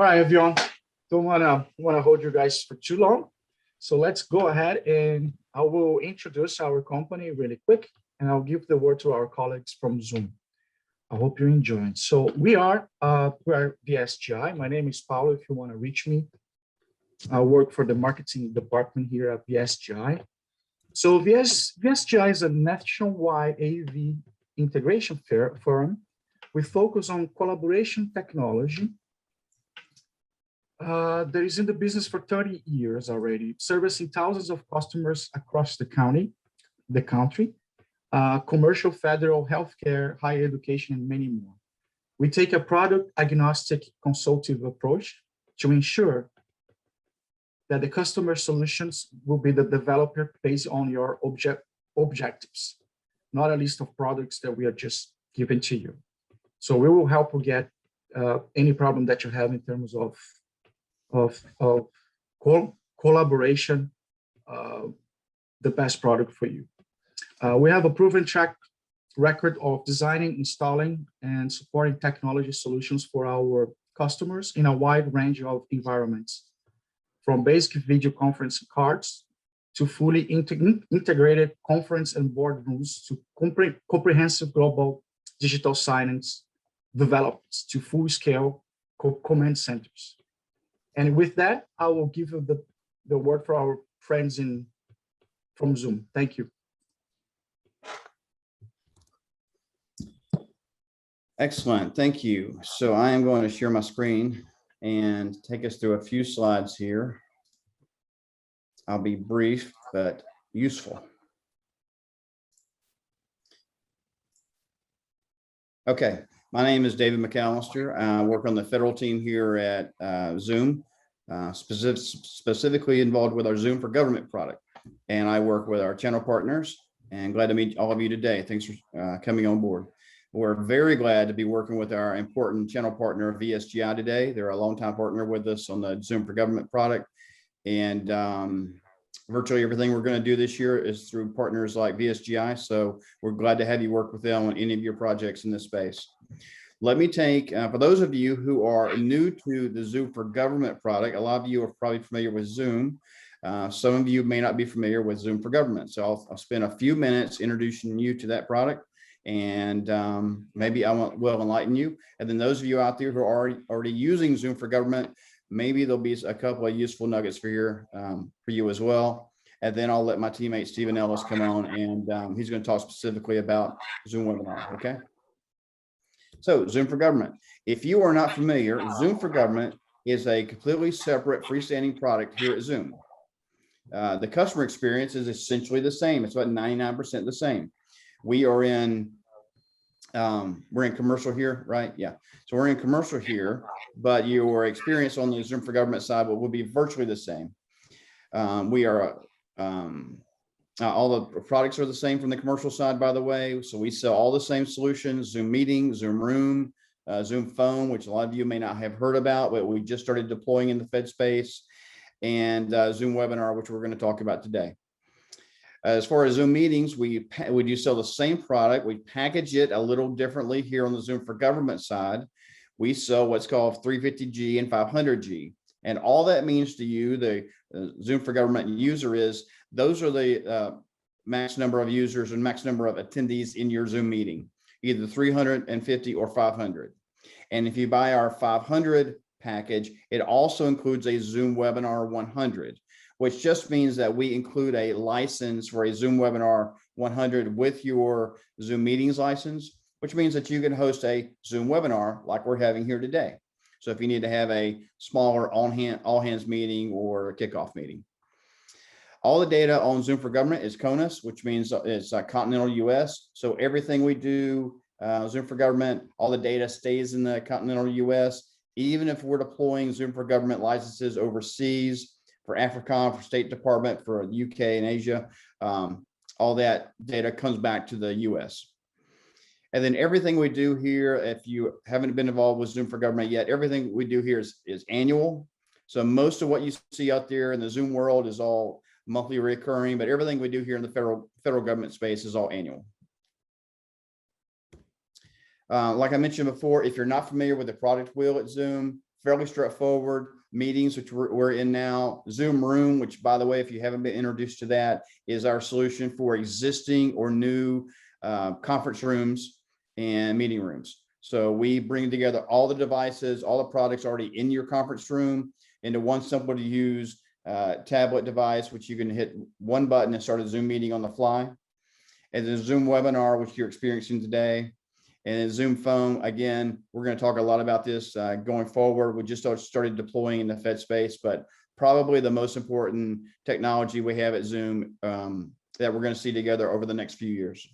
All right, everyone. Don't wanna hold you guys for too long. So let's go ahead and I will introduce our company really quick, and I'll give the word to our colleagues from Zoom. I hope you're enjoying. So we are VSGI. My name is Paulo. If you want to reach me, I work for the marketing department here at VSGI. So VSGI is a nationwide AV integration firm. We focus on collaboration technology. That is in the business for 30 years already, servicing thousands of customers across the country, commercial, federal, healthcare, higher education, and many more. We take a product agnostic consultative approach to ensure that the customer solutions will be the developer based on your objectives, not a list of products that we are just giving to you. So we will help you get any problem that you have in terms of collaboration, the best product for you. We have a proven track record of designing, installing, and supporting technology solutions for our customers in a wide range of environments, from basic video conference cards to fully integrated conference and boardrooms to comprehensive global digital signage developments to full-scale command centers. And with that, I will give you the word for our friends from Zoom. Thank you. Excellent, thank you. So I am going to share my screen and take us through a few slides here. I'll be brief, but useful. Okay, my name is David McAllister. I work on the federal team here at Zoom, specifically involved with our Zoom for Government product. And I work with our channel partners, and glad to meet all of you today. Thanks for coming on board. We're very glad to be working with our important channel partner, VSGI, today. They're a longtime partner with us on the Zoom for Government product. And virtually everything we're going to do this year is through partners like VSGI. So we're glad to have you work with them on any of your projects in this space. Let me take, for those of you who are new to the Zoom for Government product, a lot of you are probably familiar with Zoom. Some of you may not be familiar with Zoom for Government. So I'll spend a few minutes introducing you to that product, and maybe I will enlighten you. And then those of you out there who are already using Zoom for Government, maybe there'll be a couple of useful nuggets for you as well. And then I'll let my teammate Stephen Ellis come on, and he's going to talk specifically about Zoom Webinar. Okay. So Zoom for Government. If you are not familiar, Zoom for Government is a completely separate freestanding product here at Zoom. The customer experience is essentially the same. It's about 99% the same. We are in, we're in commercial here, right? Yeah. So we're in commercial here, but your experience on the Zoom for Government side will be virtually the same. We are, all the products are the same from the commercial side, by the way. So we sell all the same solutions: Zoom Meeting, Zoom Room, Zoom Phone, which a lot of you may not have heard about, but we just started deploying in the Fed space, and Zoom Webinar, which we're going to talk about today. As far as Zoom Meetings, we do sell the same product. We package it a little differently here on the Zoom for Government side. We sell what's called 350G and 500G. And all that means to you, the Zoom for Government user, is those are the max number of users and max number of attendees in your Zoom meeting, either 350 or 500. And if you buy our 500 package, it also includes a Zoom Webinar 100, which just means that we include a license for a Zoom Webinar 100 with your Zoom Meetings license, which means that you can host a Zoom webinar like we're having here today. So if you need to have a smaller all hands meeting or a kickoff meeting. All the data on Zoom for Government is CONUS, which means it's continental US. So everything we do, Zoom for Government, all the data stays in the continental US. Even if we're deploying Zoom for Government licenses overseas, for AFRICOM, for State Department, for UK and Asia, all that data comes back to the US. And then everything we do here, if you haven't been involved with Zoom for Government yet, everything we do here is annual. So most of what you see out there in the Zoom world is all monthly recurring, but everything we do here in the federal government space is all annual. Like I mentioned before, if you're not familiar with the product wheel at Zoom, fairly straightforward. Meetings, which we're in now. Zoom Room, which, by the way, if you haven't been introduced to that, is our solution for existing or new conference rooms and meeting rooms. So we bring together all the devices, all the products already in your conference room into one simple to use tablet device, which you can hit one button and start a Zoom meeting on the fly. And then Zoom Webinar, which you're experiencing today. And then Zoom Phone, again, we're going to talk a lot about this going forward. We just started deploying in the Fed space, but probably the most important technology we have at Zoom that we're going to see together over the next few years.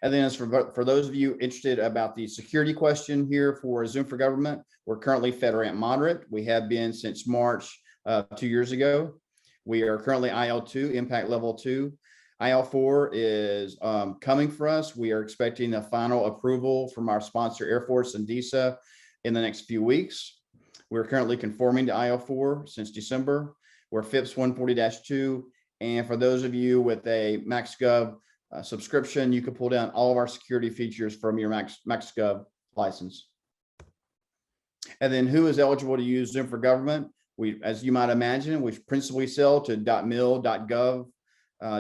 And then as for those of you interested about the security question here for Zoom for Government, we're currently FedRAMP Moderate. We have been since March 2 years ago. We are currently IL2, Impact Level 2. IL4 is coming for us. We are expecting a final approval from our sponsor, Air Force and DISA, in the next few weeks. We're currently conforming to IL4 since December. We're FIPS 140-2. And for those of you with a MaxGov subscription, you can pull down all of our security features from your MaxGov license. And then who is eligible to use Zoom for Government? We, as you might imagine, we principally sell to .mil, .gov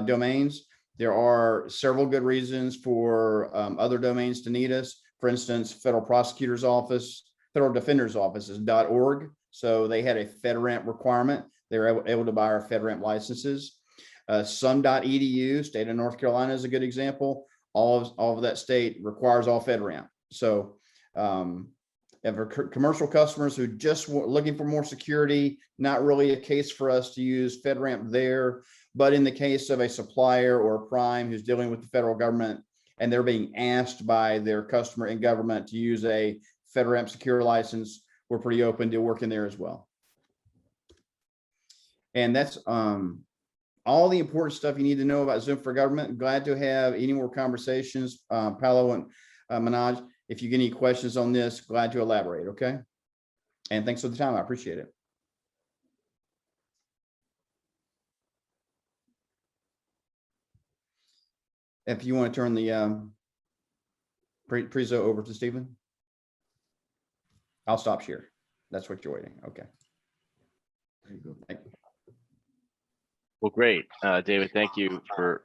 domains. There are several good reasons for other domains to need us. For instance, Federal Prosecutor's Office, Federal Defender's Office is .org. So they had a FedRAMP requirement. They were able to buy our FedRAMP licenses. Some.edu, state of North Carolina is a good example. All of that state requires all FedRAMP. So and for commercial customers who just looking for more security, not really a case for us to use FedRAMP there. But in the case of a supplier or a prime who's dealing with the federal government and they're being asked by their customer in government to use a FedRAMP secure license, we're pretty open to working there as well. And that's all the important stuff you need to know about Zoom for Government. Glad to have any more conversations, Paolo and Manoj. If you get any questions on this, glad to elaborate, okay? And thanks for the time, I appreciate it. If you want to turn the prezo over to Stephen, I'll stop share. That's what you're waiting. Okay. There you go. Thank you. Well, great, David. Thank you for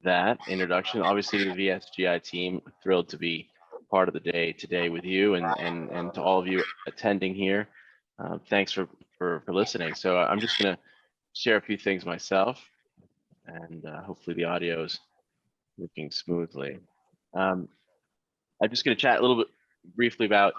that introduction. Obviously, the VSGI team thrilled to be part of the day today with you and to all of you attending here. Thanks for listening. So I'm just going to share a few things myself, and hopefully the audio is working smoothly. I'm just going to chat a little bit briefly about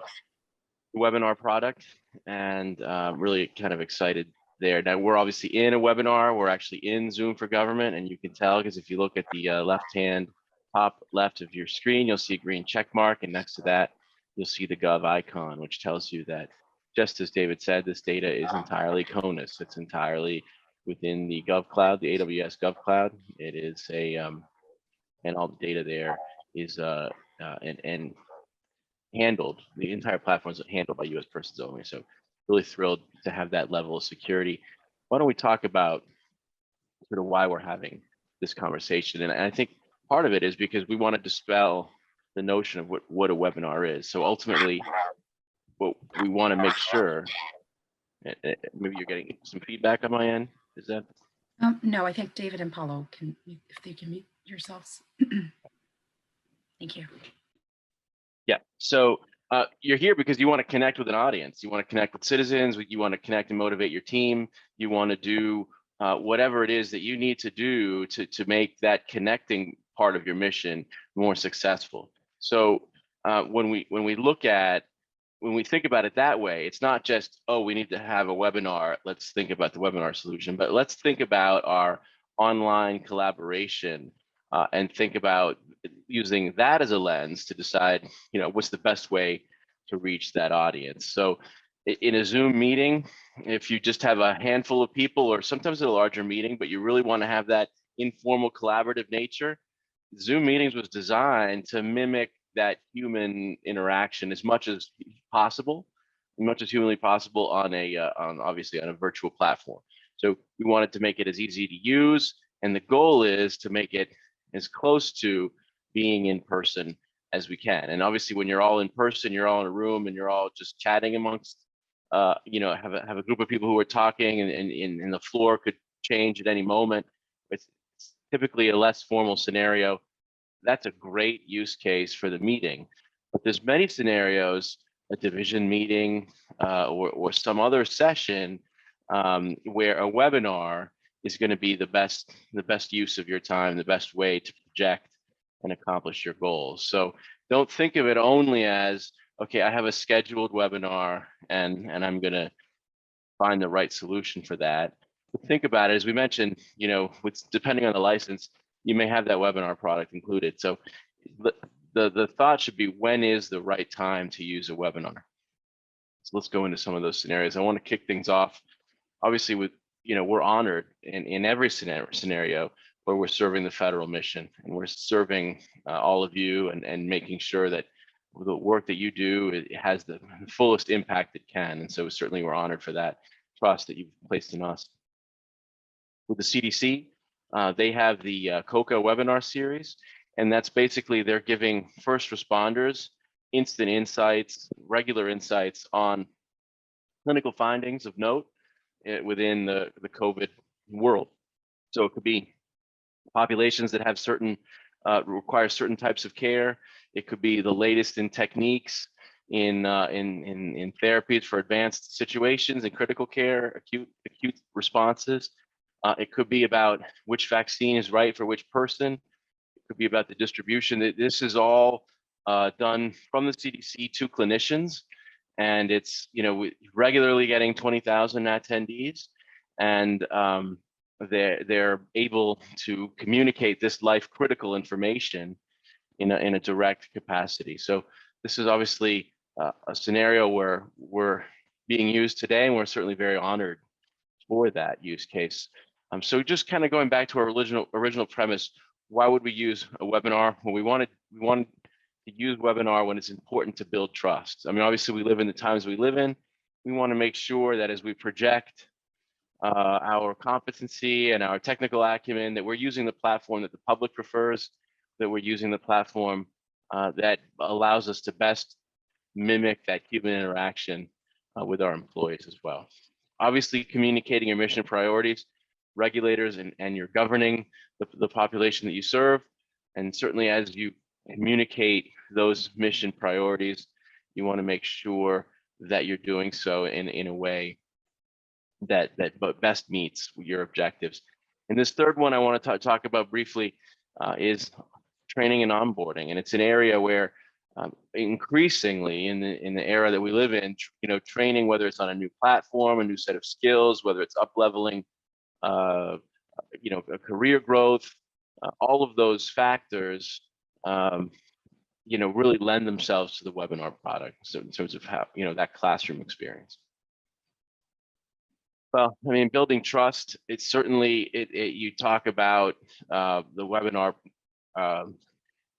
the webinar product, and really kind of excited there. Now we're obviously in a webinar. We're actually in Zoom for Government, and you can tell because if you look at the left-hand top left of your screen, you'll see a green check mark, and next to that, you'll see the Gov icon, which tells you that, just as David said, this data is entirely CONUS. It's entirely within the GovCloud, the AWS GovCloud. It is a and all the data there is and handled. The entire platform is handled by U.S. persons only. So really thrilled to have that level of security. Why don't we talk about sort of why we're having this conversation? And I think part of it is because we want to dispel the notion of what a webinar is. So ultimately, what we want to make sure, maybe you're getting some feedback on my end, is that? No, I think David and Paulo can, if they can mute yourselves. Thank you. Yeah, so you're here because you want to connect with an audience. You want to connect with citizens. You want to connect and motivate your team. You want to do whatever it is that you need to do to make that connecting part of your mission more successful. So when we think about it that way, it's not just, oh, we need to have a webinar. Let's think about the webinar solution, but let's think about our online collaboration and think about using that as a lens to decide, what's the best way to reach that audience. So in a Zoom meeting, if you just have a handful of people, or sometimes a larger meeting, but you really want to have that informal collaborative nature, Zoom meetings was designed to mimic that human interaction as much as possible, as much as humanly possible on obviously on a virtual platform. So we wanted to make it as easy to use, and the goal is to make it as close to being in person as we can. And obviously, when you're all in person, you're all in a room, and you're all just chatting amongst, you know, have a group of people who are talking, and the floor could change at any moment. It's typically a less formal scenario. That's a great use case for the meeting. But there's many scenarios, a division meeting or some other session where a webinar is going to be the best use of your time, the best way to project and accomplish your goals. So don't think of it only as, okay, I have a scheduled webinar and I'm going to find the right solution for that. But think about it, as we mentioned, you know, depending on the license, you may have that webinar product included. So the thought should be, when is the right time to use a webinar? So let's go into some of those scenarios. I want to kick things off, obviously, with, you know, we're honored in every scenario where we're serving the federal mission, and we're serving all of you and making sure that the work that you do, it has the fullest impact it can. And so certainly we're honored for that trust that you've placed in us. With the CDC, they have the COCA webinar series, and that's basically they're giving first responders instant insights, regular insights on clinical findings of note within the COVID world. So it could be populations that have certain, require certain types of care. It could be the latest in techniques in therapies for advanced situations and critical care, acute responses. It could be about which vaccine is right for which person. It could be about the distribution. This is all done from the CDC to clinicians, and it's, you know, regularly getting 20,000 attendees, and they're able to communicate this life critical information in a direct capacity. So this is obviously a scenario where we're being used today, and we're certainly very honored for that use case. So just kind of going back to our original premise, why would we use a webinar? Well, we wanted to use webinar when it's important to build trust. I mean, obviously, we live in the times we live in. We want to make sure that as we project our competency and our technical acumen, that we're using the platform that the public prefers, that we're using the platform that allows us to best mimic that human interaction with our employees as well. Obviously, communicating your mission priorities, regulators, and you're governing the population that you serve. And certainly as you communicate those mission priorities, you want to make sure that you're doing so in a way that best meets your objectives. And this third one I want to talk about briefly is training and onboarding. And it's an area where increasingly in the era that we live in, you know, training, whether it's on a new platform, a new set of skills, whether it's up-leveling, you know, career growth, all of those factors, you know, really lend themselves to the webinar product. So in terms of how, you know, that classroom experience. Well, I mean, building trust, it's certainly, you talk about the webinar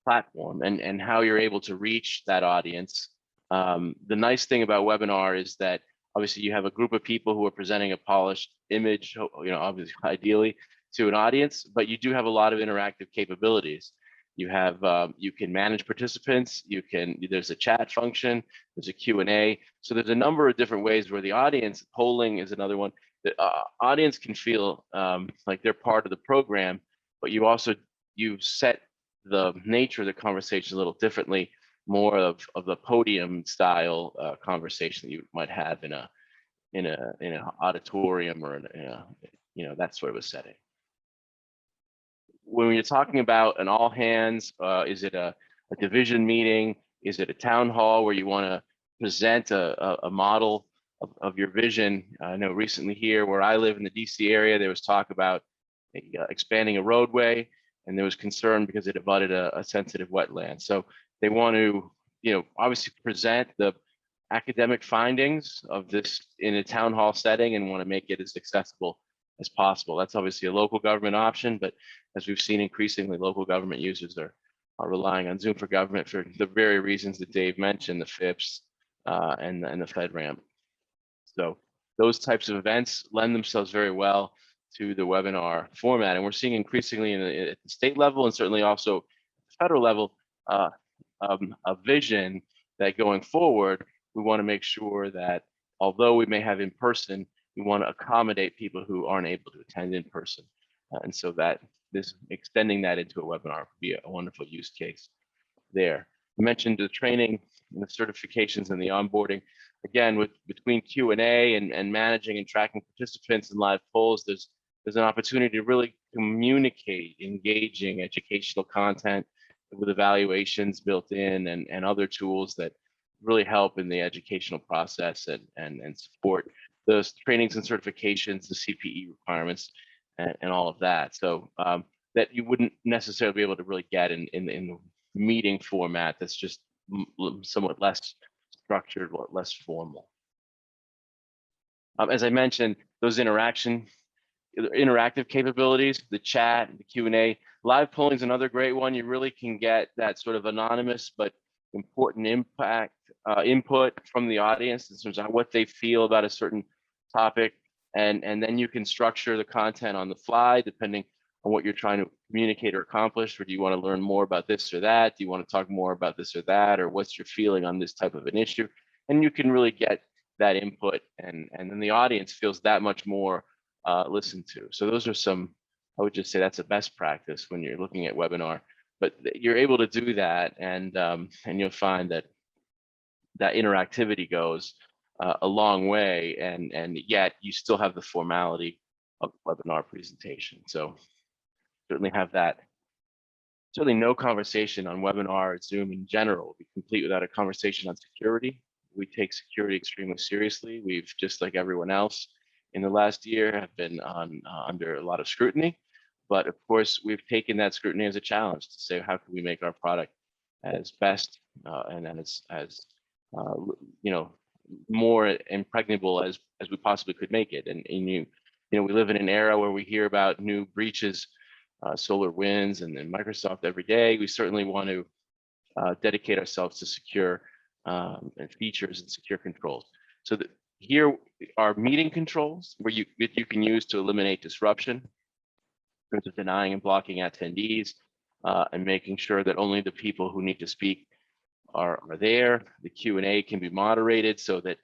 platform and how you're able to reach that audience. The nice thing about webinar is that obviously you have a group of people who are presenting a polished image, you know, obviously ideally to an audience, but you do have a lot of interactive capabilities. You have, you can manage participants, there's a chat function, there's a Q&A. So there's a number of different ways where the audience, polling is another one. The audience can feel like they're part of the program, but you set the nature of the conversation a little differently, more of the podium style conversation that you might have in an auditorium or in a, you know, that sort of a setting. When you're talking about an all hands, is it a division meeting? Is it a town hall where you want to present a model of your vision? I know recently here where I live in the DC area, there was talk about expanding a roadway, and there was concern because it abutted a sensitive wetland. So they want to, you know, obviously present the academic findings of this in a town hall setting and want to make it as accessible as possible. That's obviously a local government option, but as we've seen increasingly, local government users are relying on Zoom for Government for the very reasons that Dave mentioned, the FIPS and the FedRAMP. So those types of events lend themselves very well to the webinar format, and we're seeing increasingly at the state level and certainly also federal level, a vision that going forward, we want to make sure that although we may have in person, we want to accommodate people who aren't able to attend in person. And so that this extending that into a webinar would be a wonderful use case there. You mentioned the training and the certifications and the onboarding. Again, between Q&A and managing and tracking participants in live polls, there's an opportunity to really communicate engaging educational content with evaluations built in and other tools that really help in the educational process and support those trainings and certifications, the CPE requirements, and all of that. So that you wouldn't necessarily be able to really get in the meeting format that's just somewhat less structured, less formal. As I mentioned, those interactive capabilities, the chat, the Q&A, live polling is another great one. You really can get that sort of anonymous but important input from the audience in terms of what they feel about a certain topic, and then you can structure the content on the fly depending on what you're trying to communicate or accomplish. Or do you want to learn more about this or that? Do you want to talk more about this or that? Or what's your feeling on this type of an issue? And you can really get that input, and then the audience feels that much more listened to. So those are some, I would just say that's a best practice when you're looking at webinar. But you're able to do that, and you'll find that interactivity goes a long way, and yet you still have the formality of webinar presentation. So certainly have that. Certainly no conversation on webinar or Zoom in general will be complete without a conversation on security. We take security extremely seriously. We've, just like everyone else in the last year, have been under a lot of scrutiny. But of course, we've taken that scrutiny as a challenge to say, how can we make our product as best and as you know, more impregnable as we possibly could make it. And you know, we live in an era where we hear about new breaches, SolarWinds and Microsoft every day. We certainly want to dedicate ourselves to secure and features and secure controls. So that here are meeting controls where you can use to eliminate disruption in terms of denying and blocking attendees and making sure that only the people who need to speak are there. The Q&A can be moderated so that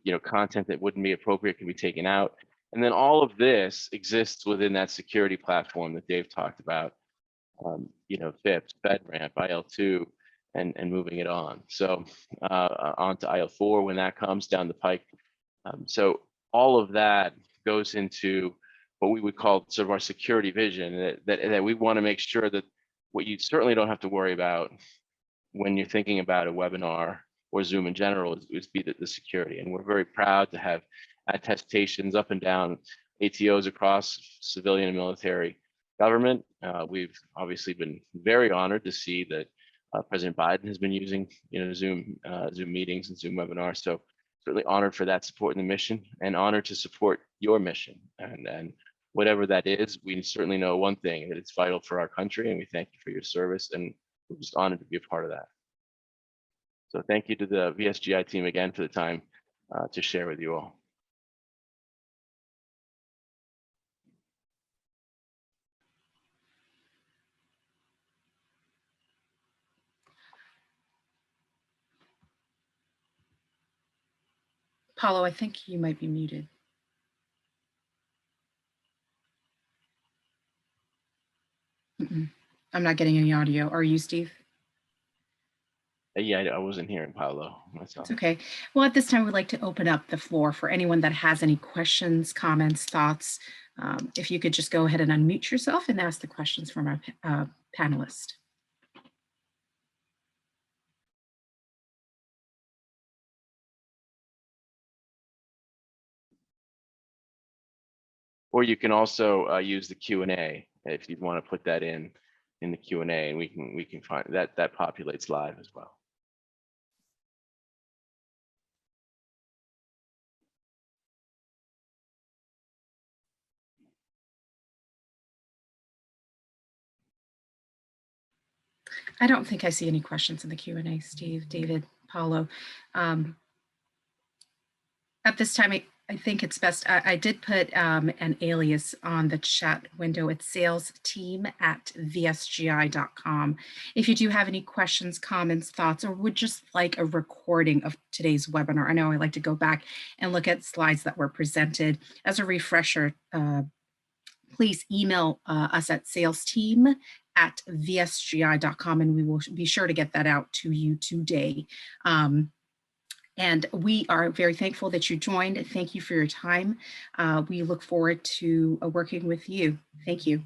you know, content that wouldn't be appropriate can be taken out. And then all of this exists within that security platform that Dave talked about. You know, FIPS, FedRAMP, IL2, and moving it on. So on to IL4 when that comes down the pike. So all of that goes into what we would call sort of our security vision, that we want to make sure that what you certainly don't have to worry about when you're thinking about a webinar or Zoom in general is be the security. And we're very proud to have attestations up and down ATOs across civilian and military government. We've obviously been very honored to see that President Biden has been using, you know, Zoom meetings and Zoom webinars. So certainly honored for that support in the mission, and honored to support your mission. And whatever that is, we certainly know one thing, that it's vital for our country, and we thank you for your service, and we're just honored to be a part of that. So thank you to the VSGI team again for the time to share with you all. Paulo, I think you might be muted. I'm not getting any audio. Are you, Steve? Yeah, I wasn't hearing Paulo myself. It's okay. Well, at this time, we'd like to open up the floor for anyone that has any questions, comments, thoughts. If you could just go ahead and unmute yourself and ask the questions from our panelist. Or you can also use the Q&A if you want to put that in the Q&A, and we can find that populates live as well. I don't think I see any questions in the Q&A, Steve, David, Paulo. At this time, I think it's best. I did put an alias on the chat window. It's salesteam@vsgi.com. If you do have any questions, comments, thoughts, or would just like a recording of today's webinar, I know I like to go back and look at slides that were presented. As a refresher, please email us at salesteam@vsgi.com, and we will be sure to get that out to you today. And we are very thankful that you joined. Thank you for your time. We look forward to working with you. Thank you.